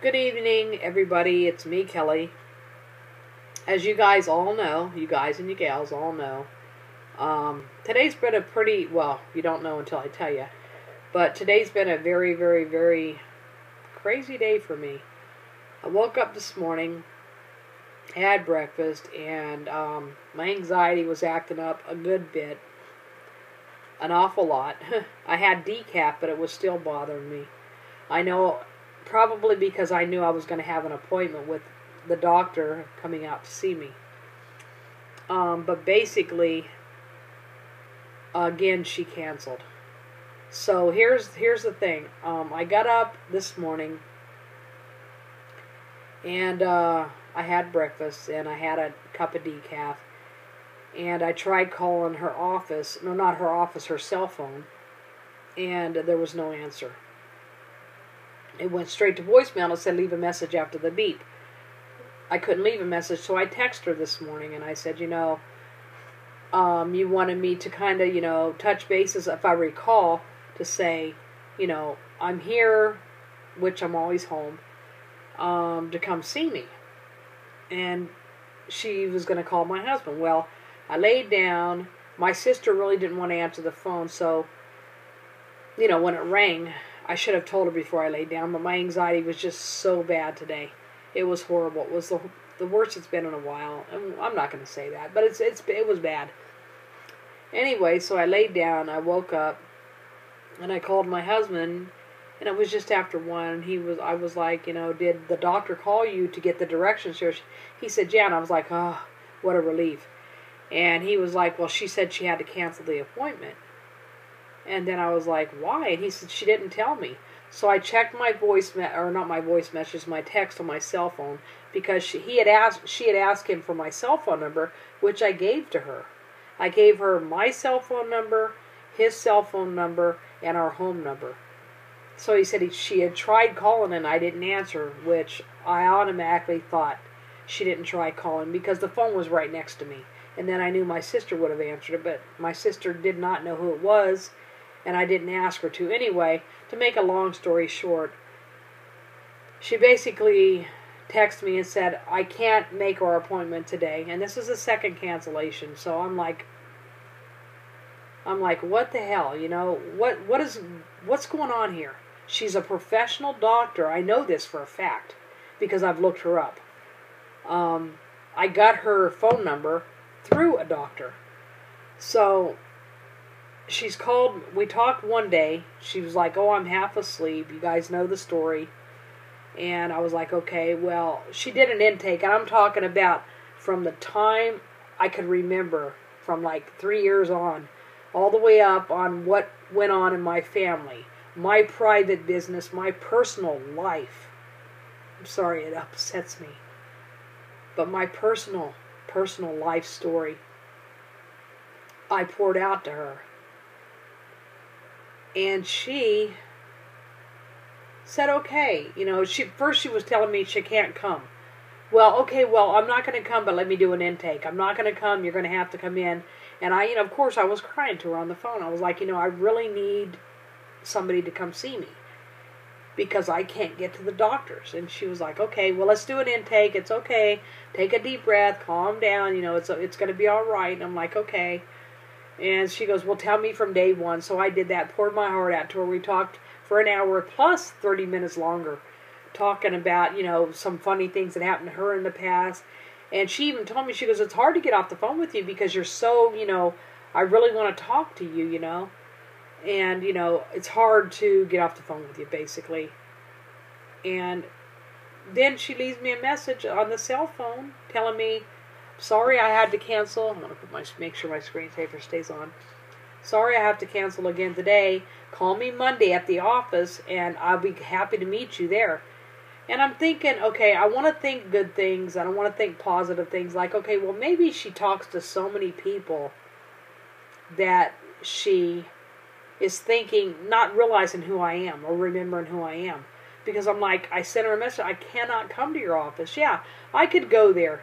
Good evening, everybody. It's me, Kelly. As you guys all know, you guys and you gals all know, today's been a pretty, well, you don't know until I tell you, but today's been a very, very, very crazy day for me. I woke up this morning, had breakfast, and my anxiety was acting up a good bit, an awful lot. I had decaf, but it was still bothering me. I know, probably because I knew I was going to have an appointment with the doctor coming out to see me. But basically, again, she canceled. So here's the thing. I got up this morning, and I had breakfast, and I had a cup of decaf, and I tried calling her office, no, not her office, her cell phone, and there was no answer. It went straight to voicemail and it said leave a message after the beep. I couldn't leave a message, so I texted her this morning and I said, you wanted me to kind of, touch bases, if I recall, to say, I'm here, which I'm always home, to come see me. And she was going to call my husband. Well, I laid down. My sister really didn't want to answer the phone, so, when it rang, I should have told her before I laid down, but my anxiety was just so bad today. It was horrible. It was the worst it's been in a while. And I'm not going to say that, but it was bad. Anyway, so I laid down, I woke up, and I called my husband, and it was just after 1. I was like, did the doctor call you to get the directions here? He said, yeah, and I was like, oh, what a relief. And he was like, well, she said she had to cancel the appointment. And then I was like, why? And he said, she didn't tell me. So I checked my my text on my cell phone, because she had asked him for my cell phone number, which I gave to her. I gave her my cell phone number, his cell phone number, and our home number. So he said she had tried calling and I didn't answer, which I automatically thought she didn't try calling because the phone was right next to me. And then I knew my sister would have answered it, but my sister did not know who it was, and I didn't ask her to. Anyway, to make a long story short, she basically texted me and said, I can't make our appointment today. And this is the second cancellation. So I'm like, what the hell? What's going on here? She's a professional doctor. I know this for a fact because I've looked her up. I got her phone number through a doctor. So she's called. We talked one day. She was like, oh, I'm half asleep. You guys know the story. And I was like, okay, well, she did an intake. And I'm talking about from the time I could remember, from like 3 years on, all the way up on what went on in my family, my private business, my personal life. I'm sorry, it upsets me. But my personal life story, I poured out to her. And she said, okay. First she was telling me she can't come. Well, okay, I'm not going to come, but let me do an intake. I'm not going to come. You're going to have to come in. And I, of course, I was crying to her on the phone. I was like, I really need somebody to come see me because I can't get to the doctors. And she was like, okay, well, let's do an intake. It's okay. Take a deep breath. Calm down. It's going to be all right. And I'm like, okay. And she goes, well, tell me from day one. So I did that, poured my heart out to her. We talked for an hour plus 30 minutes longer, talking about, some funny things that happened to her in the past. And she even told me, she goes, it's hard to get off the phone with you because you're so, I really want to talk to you, And, it's hard to get off the phone with you, basically. And then she leaves me a message on the cell phone telling me, sorry, I had to cancel. I'm going to make sure my screensaver stays on. Sorry, I have to cancel again today. Call me Monday at the office, and I'll be happy to meet you there. And I'm thinking, okay, I want to think good things. I don't want to think positive things. Like, okay, well, maybe she talks to so many people that she is thinking, not realizing who I am or remembering who I am. Because I'm like, I sent her a message, I cannot come to your office. Yeah, I could go there.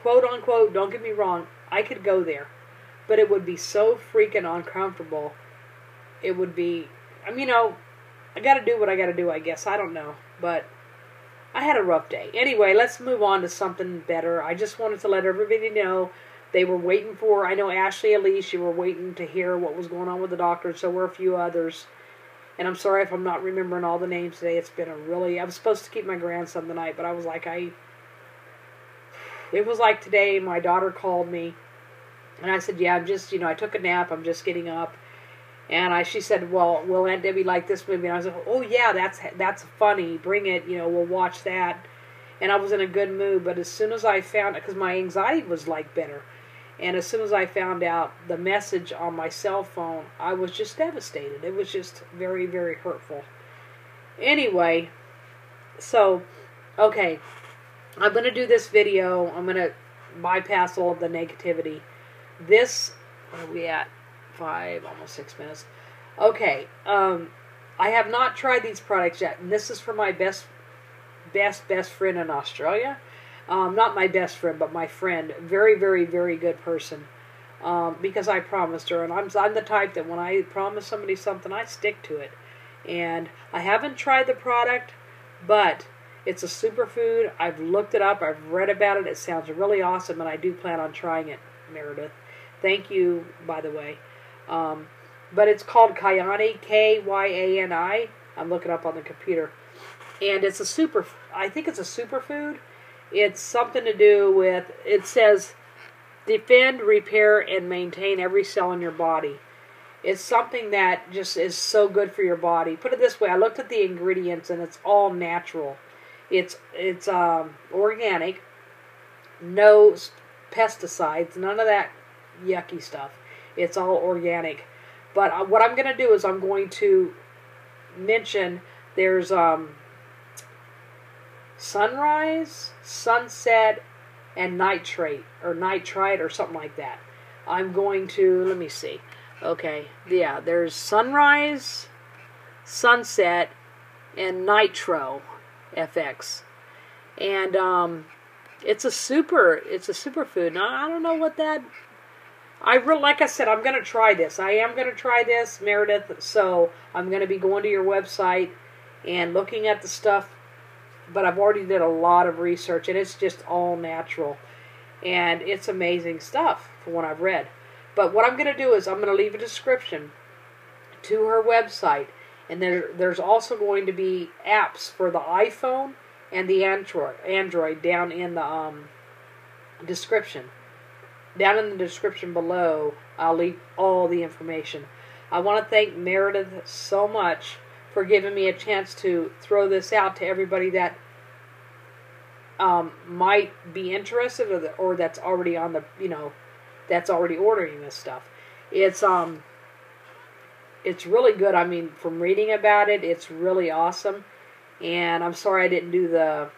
Quote unquote, don't get me wrong, I could go there. But it would be so freaking uncomfortable. It would be, I got to do what I got to do, I guess. I don't know. But I had a rough day. Anyway, let's move on to something better. I just wanted to let everybody know they were waiting for, I know Ashley, Elise, you were waiting to hear what was going on with the doctor, so were a few others. And I'm sorry if I'm not remembering all the names today. It's been a really, I was supposed to keep my grandson tonight, but I was like, it was like today, my daughter called me, and I said, yeah, I'm just, I took a nap, I'm just getting up. And she said, well, will Aunt Debbie like this movie? And I was like, oh yeah, that's funny, bring it, we'll watch that. And I was in a good mood, but as soon as I found it, because my anxiety was like better, and as soon as I found out the message on my cell phone, I was just devastated. It was just very, very hurtful. Anyway, so, okay, I'm going to do this video. I'm going to bypass all of the negativity. This, where are we at? 5, almost 6 minutes. Okay, I have not tried these products yet, and this is for my best friend in Australia. Not my best friend, but my friend. Very, very, very good person. Because I promised her, and I'm the type that when I promise somebody something, I stick to it. And I haven't tried the product, but it's a superfood. I've looked it up. I've read about it. It sounds really awesome, and I do plan on trying it, Meredith. Thank you, by the way. But it's called Kyani, Kyani. I'm looking up on the computer. And it's I think it's a superfood. It's something to do with, it says, defend, repair, and maintain every cell in your body. It's something that just is so good for your body. Put it this way, I looked at the ingredients and it's all natural. It's organic, no pesticides, none of that yucky stuff. It's all organic. But what I'm going to do is I'm going to mention there's sunrise, sunset, and nitrite or something like that. I'm going to, let me see. Okay, yeah, there's sunrise, sunset, and nitro FX. And it's a superfood. Now, I don't know what that, like I said, I'm going to try this. I am going to try this, Meredith, so I'm going to be going to your website and looking at the stuff, but I've already did a lot of research, and it's just all natural. And it's amazing stuff from what I've read. But what I'm going to do is I'm going to leave a description to her website, and there's also going to be apps for the iPhone and the Android down in the description. Down in the description below, I'll leave all the information. I want to thank Meredith so much for giving me a chance to throw this out to everybody that might be interested or that's already on the, that's already ordering this stuff. It's really good. I mean, from reading about it, it's really awesome. And I'm sorry I didn't do the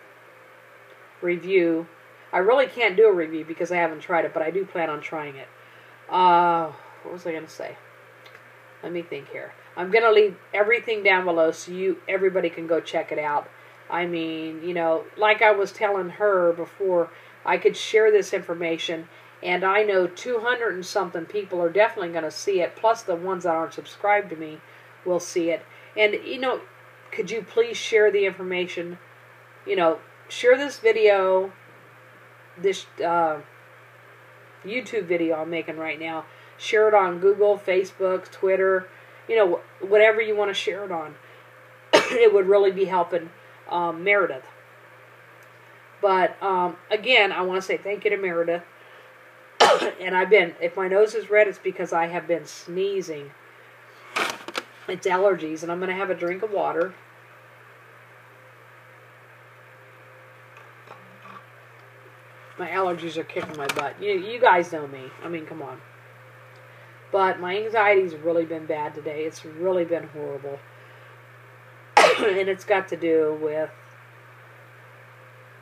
review. I really can't do a review because I haven't tried it, but I do plan on trying it. What was I going to say? Let me think here. I'm going to leave everything down below so everybody can go check it out. I mean, like I was telling her before, I could share this information, and I know 200 and something people are definitely going to see it, plus the ones that aren't subscribed to me will see it. And, could you please share the information? Share this video, this YouTube video I'm making right now. Share it on Google, Facebook, Twitter, whatever you want to share it on. It would really be helping Meredith. But again, I want to say thank you to Meredith. And if my nose is red, it's because I have been sneezing. It's allergies, and I'm going to have a drink of water. My allergies are kicking my butt. You guys know me. I mean, come on. But my anxiety's really been bad today. It's really been horrible. And it's got to do with,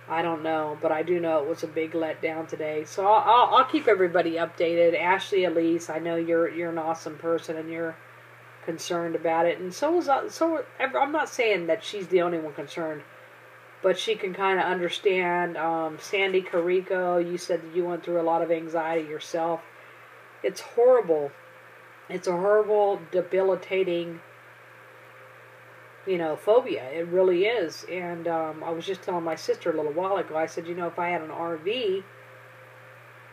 I don't know, but I do know it was a big letdown today. So I'll keep everybody updated. Ashley, Elise, I know you're an awesome person and you're concerned about it, and I'm not saying that she's the only one concerned, but she can kind of understand. Sandy Carico, you said that you went through a lot of anxiety yourself. It's horrible. It's a horrible, debilitating phobia. It really is. And I was just telling my sister a little while ago, I said, if I had an RV,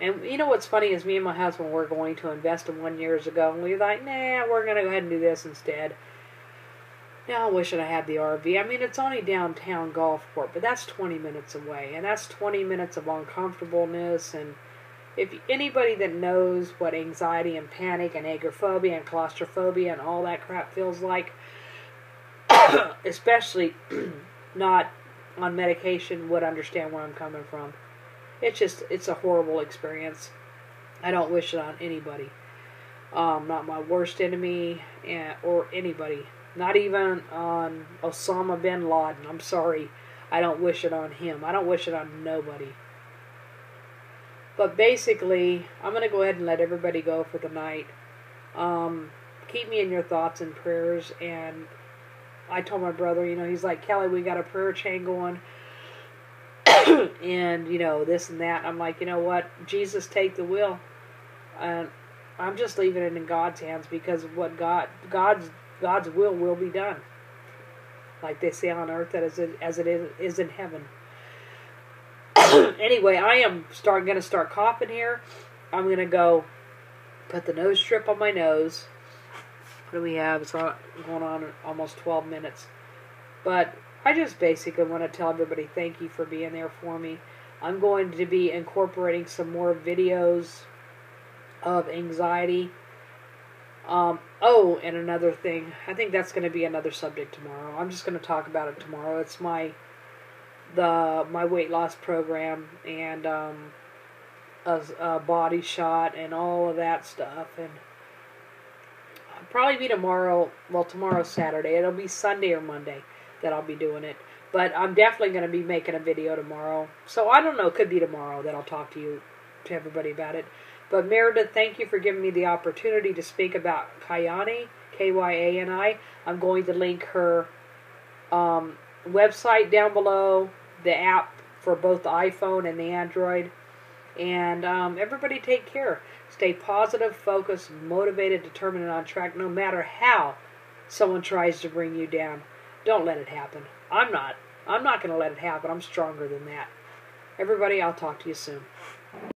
and what's funny is me and my husband were going to invest in one years ago, and we were like, nah, we're going to go ahead and do this instead. Now I wish I had the RV. I mean, it's only downtown Gulfport, but that's 20 minutes away, and that's 20 minutes of uncomfortableness. And if anybody that knows what anxiety and panic and agoraphobia and claustrophobia and all that crap feels like, especially not on medication, would understand where I'm coming from. It's a horrible experience. I don't wish it on anybody. Not my worst enemy or anybody. Not even on Osama bin Laden. I'm sorry. I don't wish it on him. I don't wish it on nobody. But basically, I'm going to go ahead and let everybody go for the night. Keep me in your thoughts and prayers. And I told my brother, he's like, Kelly, we got a prayer chain going. And, this and that. I'm like, you know what? Jesus, take the wheel. And I'm just leaving it in God's hands, because of what God's will be done. Like they say on earth, as it is in heaven. Anyway, I am going to start coughing here. I'm going to go put the nose strip on my nose. What do we have? It's going on almost 12 minutes. But I just basically want to tell everybody thank you for being there for me. I'm going to be incorporating some more videos of anxiety. And another thing. I think that's going to be another subject tomorrow. I'm just going to talk about it tomorrow. It's my weight loss program, and a body shot and all of that stuff. And I'll probably be tomorrow. Well, tomorrow's Saturday. It'll be Sunday or Monday that I'll be doing it. But I'm definitely going to be making a video tomorrow. So I don't know. It could be tomorrow that I'll talk to everybody about it. But Meredith, thank you for giving me the opportunity to speak about Kyani, Kyani. I'm going to link her website down below, the app for both the iPhone and the Android. And everybody take care. Stay positive, focused, motivated, determined, and on track, no matter how someone tries to bring you down. Don't let it happen. I'm not going to let it happen. I'm stronger than that. Everybody, I'll talk to you soon.